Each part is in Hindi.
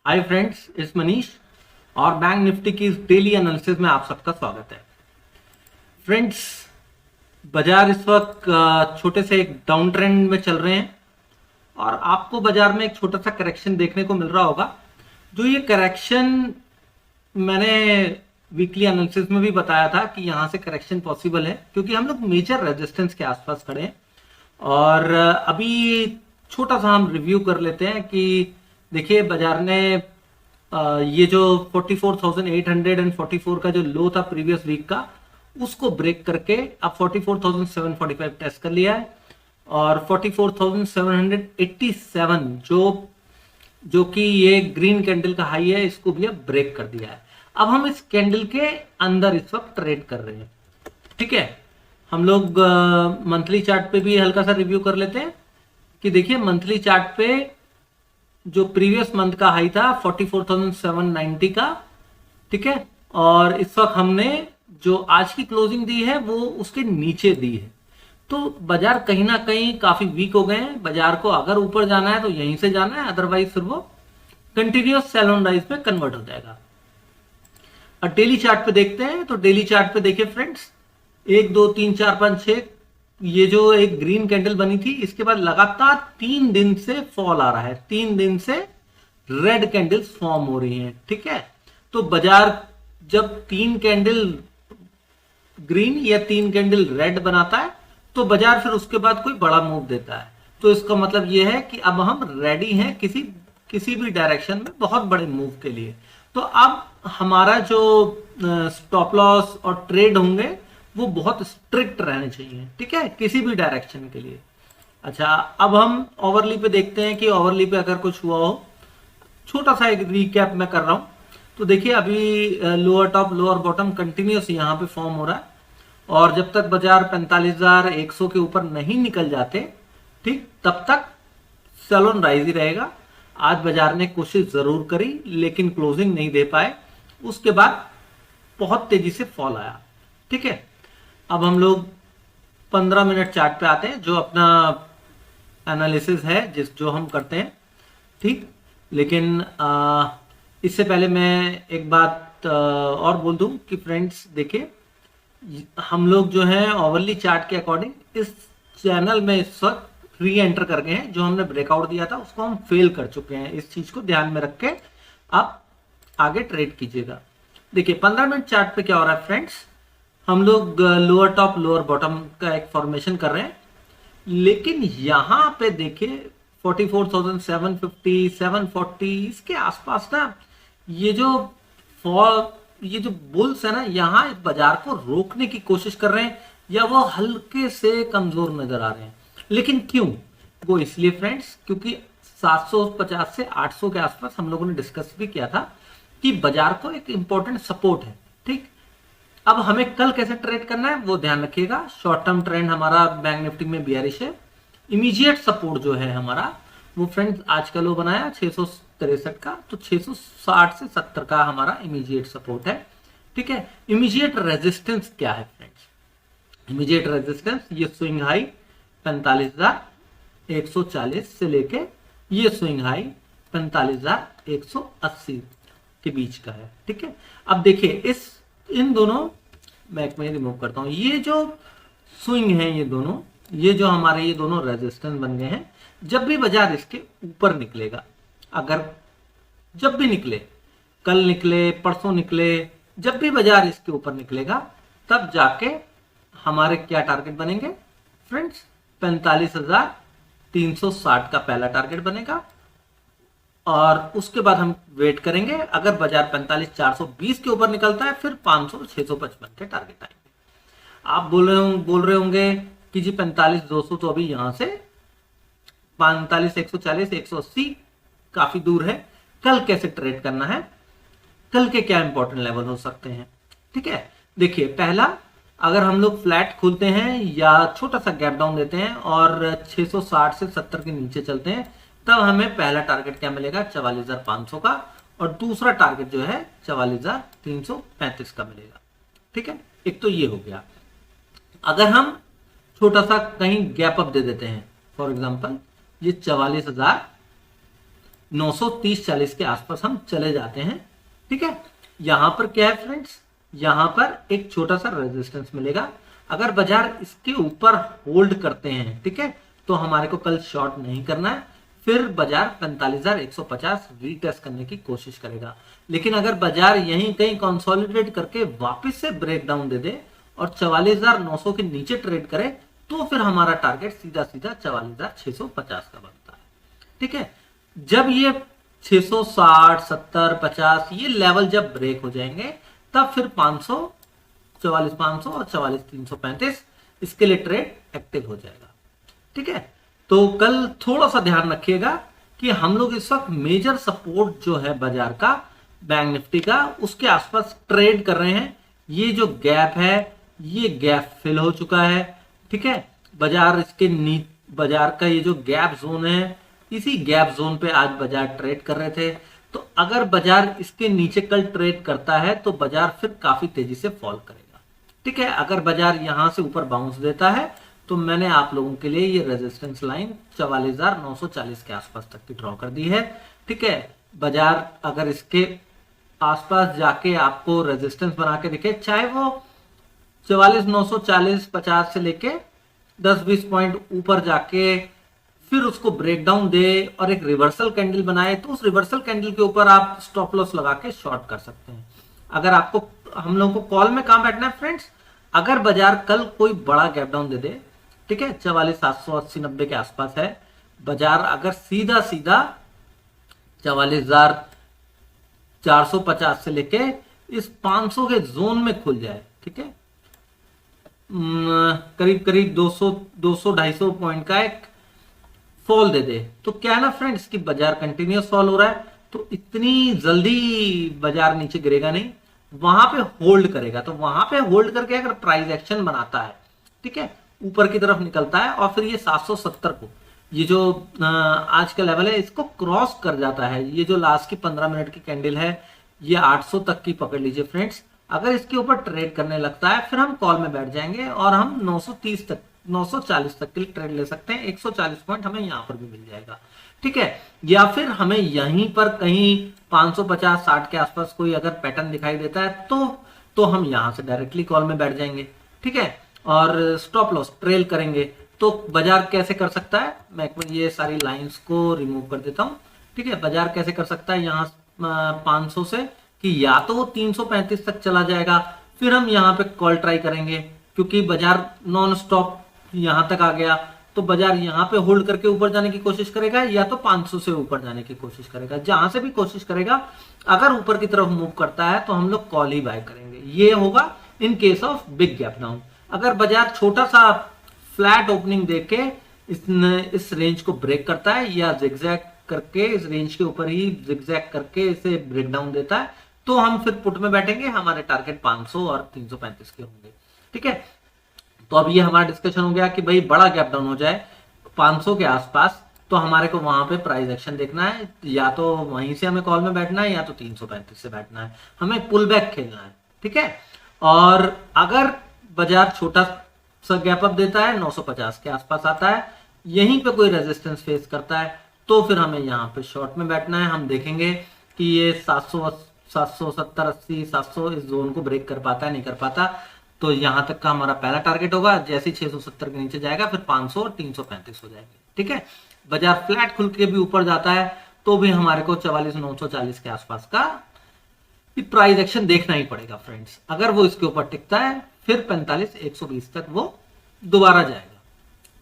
हाय फ्रेंड्स, इस मनीष और बैंक निफ्टी की इस डेली एनालिसिस में आप सबका स्वागत है। फ्रेंड्स, बाजार इस वक्त छोटे से एक डाउन ट्रेंड में चल रहे हैं और आपको बाजार में एक छोटा सा करेक्शन देखने को मिल रहा होगा। जो ये करेक्शन मैंने वीकली एनालिसिस में भी बताया था कि यहाँ से करेक्शन पॉसिबल है क्योंकि हम लोग मेजर रेजिस्टेंस के आसपास खड़े हैं। और अभी छोटा सा हम रिव्यू कर लेते हैं कि देखिए बाजार ने ये जो 44,844 का जो लो था प्रीवियस वीक का, उसको ब्रेक करके अब 44,745 टेस्ट कर लिया है और 44,787 जो कि ये ग्रीन कैंडल का हाई है, इसको भी अब ब्रेक कर दिया है। अब हम इस कैंडल के अंदर इस वक्त ट्रेड कर रहे हैं। ठीक है, हम लोग मंथली चार्ट पे भी हल्का सा रिव्यू कर लेते हैं कि देखिए मंथली चार्ट पे जो प्रीवियस मंथ का हाई था 44,790 का, ठीक है, और इस वक्त हमने जो आज की क्लोजिंग दी है वो उसके नीचे दी है। तो बाजार कहीं ना कहीं काफी वीक हो गए हैं। बाजार को अगर ऊपर जाना है तो यहीं से जाना है, अदरवाइज फिर वो कंटिन्यूअस सेल ऑन राइज में कन्वर्ट हो जाएगा। और डेली चार्ट पे देखते हैं तो डेली चार्ट पे देखिए फ्रेंड्स, 1 2 3 4 5 6 ये जो एक ग्रीन कैंडल बनी थी, इसके बाद लगातार 3 दिन से फॉल आ रहा है। 3 दिन से रेड कैंडल्स फॉर्म हो रही हैं। ठीक है, तो बाजार जब 3 कैंडल ग्रीन या 3 कैंडल रेड बनाता है तो बाजार फिर उसके बाद कोई बड़ा मूव देता है। तो इसका मतलब यह है कि अब हम रेडी हैं किसी भी डायरेक्शन में बहुत बड़े मूव के लिए। तो अब हमारा जो स्टॉप लॉस और ट्रेड होंगे वो बहुत स्ट्रिक्ट रहने चाहिए। ठीक है, किसी भी डायरेक्शन के लिए। अच्छा, अब हम ओवरली पे देखते हैं कि ओवरली पे अगर कुछ हुआ हो। छोटा सा एक रीकैप मैं कर रहा हूं। तो देखिए अभी lower top lower bottom continuous यहाँ पे फॉर्म हो रहा है और जब तक बाजार 45,100 के ऊपर नहीं निकल जाते, ठीक, तब तक सेल ऑन राइज ही रहेगा। आज बाजार ने कोशिश जरूर करी लेकिन क्लोजिंग नहीं दे पाए, उसके बाद बहुत तेजी से फॉल आया। ठीक है, अब हम लोग 15 मिनट चार्ट पे आते हैं, जो अपना एनालिसिस है जो हम करते हैं। ठीक, लेकिन इससे पहले मैं एक बात और बोल दूं कि फ्रेंड्स देखिए, हम लोग जो है ओवरली चार्ट के अकॉर्डिंग इस चैनल में इस वक्त री एंटर कर गए हैं। जो हमने ब्रेकआउट दिया था उसको हम फेल कर चुके हैं। इस चीज को ध्यान में रख के आप आगे ट्रेड कीजिएगा। देखिए 15 मिनट चार्ट पे क्या हो रहा है फ्रेंड्स, हम लोग लोअर टॉप लोअर बॉटम का एक फॉर्मेशन कर रहे हैं, लेकिन यहां पे देखिए 44,750 740 इसके आसपास ना ये जो बुल्स है ना, यहाँ बाजार को रोकने की कोशिश कर रहे हैं या वो हल्के से कमजोर नजर आ रहे हैं। लेकिन क्यों? वो इसलिए फ्रेंड्स क्योंकि 750 से 800 के आसपास हम लोगों ने डिस्कस भी किया था कि बाजार को एक इंपॉर्टेंट सपोर्ट है। ठीक, अब हमें कल कैसे ट्रेड करना है वो ध्यान रखिएगा। शॉर्ट टर्म ट्रेंड हमारा बैंक निफ्टी में बियरिश है। इमीडिएट सपोर्ट जो है हमारा वो फ्रेंड्स आज का लो बनाया 663 का, तो 660 से 70 का हमारा इमीडिएट सपोर्ट है। ठीक है, इमीडिएट रेजिस्टेंस क्या है फ्रेंड्स? इमीडिएट रेजिस्टेंस ये स्विंग हाई 45,140 से लेके ये स्विंग हाई 45,180 के बीच का है। ठीक है, अब देखिए इन दोनों, मैं एक में रिमूव करता हूं, ये जो स्विंग है ये जो हमारे ये दोनों रेजिस्टेंस बन गए हैं। जब भी बाजार इसके ऊपर निकलेगा, अगर जब भी निकले, कल निकले परसों निकले, जब भी बाजार इसके ऊपर निकलेगा तब जाके हमारे क्या टारगेट बनेंगे फ्रेंड्स? 45,360 का पहला टारगेट बनेगा और उसके बाद हम वेट करेंगे। अगर बाजार 45,420 के ऊपर निकलता है फिर 500 655 के टारगेट आएंगे। आप बोल रहे होंगे कि जी 45,200 तो अभी यहां से 45,140 180 काफी दूर है, कल कैसे ट्रेड करना है? कल के क्या इंपॉर्टेंट लेवल हो सकते हैं? ठीक है, देखिए पहला, अगर हम लोग फ्लैट खोलते हैं या छोटा सा गैप डाउन देते हैं और 660 से 70 के नीचे चलते हैं, तब हमें पहला टारगेट क्या मिलेगा? 44,500 का, और दूसरा टारगेट जो है 44,335 का मिलेगा। ठीक है, एक तो ये हो गया। अगर हम छोटा सा कहीं गैप अप दे देते हैं, फॉर एग्जांपल ये 44,000 930-40 के आसपास हम चले जाते हैं। ठीक है, यहां पर क्या है फ्रेंड्स, यहां पर एक छोटा सा रेजिस्टेंस मिलेगा। अगर बाजार इसके ऊपर होल्ड करते हैं, ठीक है, तो हमारे को कल शॉर्ट नहीं करना है, फिर बाजार 45,150 रीटेस्ट करने की कोशिश करेगा। लेकिन अगर बाजार यहीं कहीं कंसोलिडेट करके वापस से ब्रेक डाउन दे दे और 44,900 के नीचे ट्रेड करे, तो फिर हमारा टारगेट सीधा सीधा 44,650 का बनता है। ठीक है, जब ये 660, 70, 50 ये लेवल जब ब्रेक हो जाएंगे, तब फिर 500, 44,500 और 44,335 इसके लिए ट्रेड एक्टिव हो जाएगा। ठीक है, तो कल थोड़ा सा ध्यान रखिएगा कि हम लोग इस वक्त मेजर सपोर्ट जो है बाजार का, बैंक निफ्टी का, उसके आसपास ट्रेड कर रहे हैं। ये जो गैप है, ये गैप फिल हो चुका है। ठीक है, बाजार का ये जो गैप जोन है, इसी गैप जोन पे आज बाजार ट्रेड कर रहे थे। तो अगर बाजार इसके नीचे कल ट्रेड करता है तो बाजार फिर काफी तेजी से फॉल करेगा। ठीक है, अगर बाजार यहां से ऊपर बाउंस देता है तो मैंने आप लोगों के लिए ये रेजिस्टेंस लाइन 44,940 के आसपास तक की ड्रॉ कर दी है। ठीक है, बाजार अगर इसके आसपास जाके आपको रेजिस्टेंस बना के दिखे, चाहे वो 44,940, 50 से लेके 10-20 पॉइंट ऊपर जाके फिर उसको ब्रेक डाउन दे और एक रिवर्सल कैंडल बनाए, तो उस रिवर्सल कैंडल के ऊपर आप स्टॉप लॉस लगा के शॉर्ट कर सकते हैं। अगर आपको, हम लोगों को कॉल में कहां बैठना है फ्रेंड्स, अगर बाजार कल कोई बड़ा गैप डाउन दे दे, ठीक है, 44,780-90 के आसपास है, बाजार अगर सीधा सीधा 44,450 से लेके इस 500 के जोन में खुल जाए, ठीक है, करीब करीब 200-250 पॉइंट का एक फॉल दे दे, तो क्या है ना फ्रेंड्स कि बाजार कंटिन्यूस फॉल हो रहा है, तो इतनी जल्दी बाजार नीचे गिरेगा नहीं, वहां पे होल्ड करेगा। तो वहां पे होल्ड करके अगर प्राइस एक्शन बनाता है, ठीक है, ऊपर की तरफ निकलता है और फिर ये 770 को, ये जो आज का लेवल है, इसको क्रॉस कर जाता है, ये जो लास्ट की 15 मिनट की कैंडल है, ये 800 तक की पकड़ लीजिए फ्रेंड्स। अगर इसके ऊपर ट्रेड करने लगता है, फिर हम कॉल में बैठ जाएंगे और हम 930 तक, 940 तक के लिए ट्रेड ले सकते हैं। 140 पॉइंट हमें यहां पर भी मिल जाएगा। ठीक है, या फिर हमें यहीं पर कहीं 550-60 के आसपास कोई अगर पैटर्न दिखाई देता है, तो हम यहां से डायरेक्टली कॉल में बैठ जाएंगे। ठीक है, और स्टॉप लॉस ट्रेल करेंगे। तो बाजार कैसे कर सकता है, मैं एक बार ये सारी लाइंस को रिमूव कर देता हूं। ठीक है, बाजार कैसे कर सकता है यहां 500 से, कि या तो वो 335 तक चला जाएगा, फिर हम यहाँ पे कॉल ट्राई करेंगे, क्योंकि बाजार नॉन स्टॉप यहां तक आ गया, तो बाजार यहां पे होल्ड करके ऊपर जाने की कोशिश करेगा, या तो 500 से ऊपर जाने की कोशिश करेगा। जहां से भी कोशिश करेगा, अगर ऊपर की तरफ मूव करता है तो हम लोग कॉल ही बाय करेंगे। ये होगा in case of big gap down. अगर बाजार छोटा सा फ्लैट ओपनिंग देके इस रेंज को ब्रेक करता है, या जिगजैग करके इस रेंज के ऊपर ही जिगजैग करके इसे ब्रेक डाउन देता है, तो हम फिर पुट में बैठेंगे। हमारे टारगेट 500 और 335 के होंगे। ठीक है, तो अब ये हमारा डिस्कशन हो गया कि भाई बड़ा गैप डाउन हो जाए 500 के आसपास, तो हमारे को वहां पे प्राइस एक्शन देखना है, या तो वहीं से हमें कॉल में बैठना है, या तो 335 से बैठना है, हमें पुल बैक खेलना है। ठीक है, और अगर बाजार छोटा सा गैप अप देता है, 950 के आसपास आता है, यहीं पे कोई रेजिस्टेंस फेस करता है, तो फिर हमें यहाँ पे शॉर्ट में बैठना है। हम देखेंगे कि ये 770, 80, 700 इस जोन को ब्रेक कर पाता है, नहीं कर पाता, तो यहां तक का हमारा पहला टारगेट होगा। जैसे 670 के नीचे जाएगा, फिर 500 और 335 हो जाएंगे। ठीक है, बाजार फ्लैट खुल के भी ऊपर जाता है, तो भी हमारे को 44,940 के आसपास का प्राइस एक्शन देखना ही पड़ेगा फ्रेंड्स। अगर वो इसके ऊपर टिकता है, फिर 45,120 तक वो दोबारा जाएगा।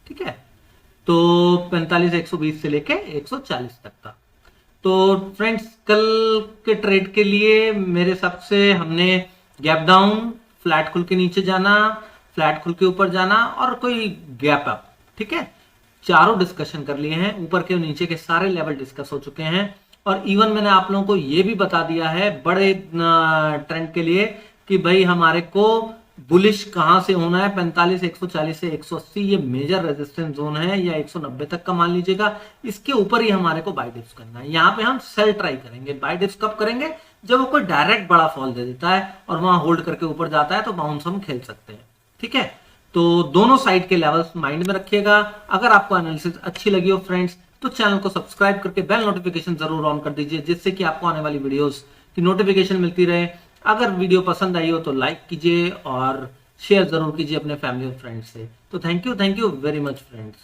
ठीक है, तो 45,120 से लेके 140 तक का। तो फ्रेंड्स, कल के ट्रेड के लिए मेरे हिसाब से हमने गैप डाउन, फ्लैट खुल के नीचे जाना, फ्लैट खुल के ऊपर जाना और कोई गैप अप, ठीक है, चारों डिस्कशन कर लिए हैं। ऊपर के और नीचे के सारे लेवल डिस्कस हो चुके हैं, और इवन मैंने आप लोगों को यह भी बता दिया है बड़े ट्रेंड के लिए कि भाई हमारे को बुलिश कहां से होना है। 45,140 से 180 ये मेजर रेजिस्टेंस जोन है, या 190 तक का मान लीजिएगा। इसके ऊपर ही हमारे को बाय डिप्स करना है। यहाँ पे हम सेल ट्राई करेंगे। बाय डिप्स कब करेंगे? जब वो कोई डायरेक्ट बड़ा फॉल दे देता है और वहां होल्ड करके ऊपर जाता है, तो बाउंस हम खेल सकते हैं। ठीक है, तो दोनों साइड के लेवल्स माइंड में रखिएगा। अगर आपको एनालिसिस अच्छी लगी हो फ्रेंड्स, तो चैनल को सब्सक्राइब करके बेल नोटिफिकेशन जरूर ऑन कर दीजिए, जिससे कि आपको आने वाली वीडियोस की नोटिफिकेशन मिलती रहे। अगर वीडियो पसंद आई हो तो लाइक कीजिए और शेयर जरूर कीजिए अपने फैमिली और फ्रेंड्स से। तो thank you very much friends.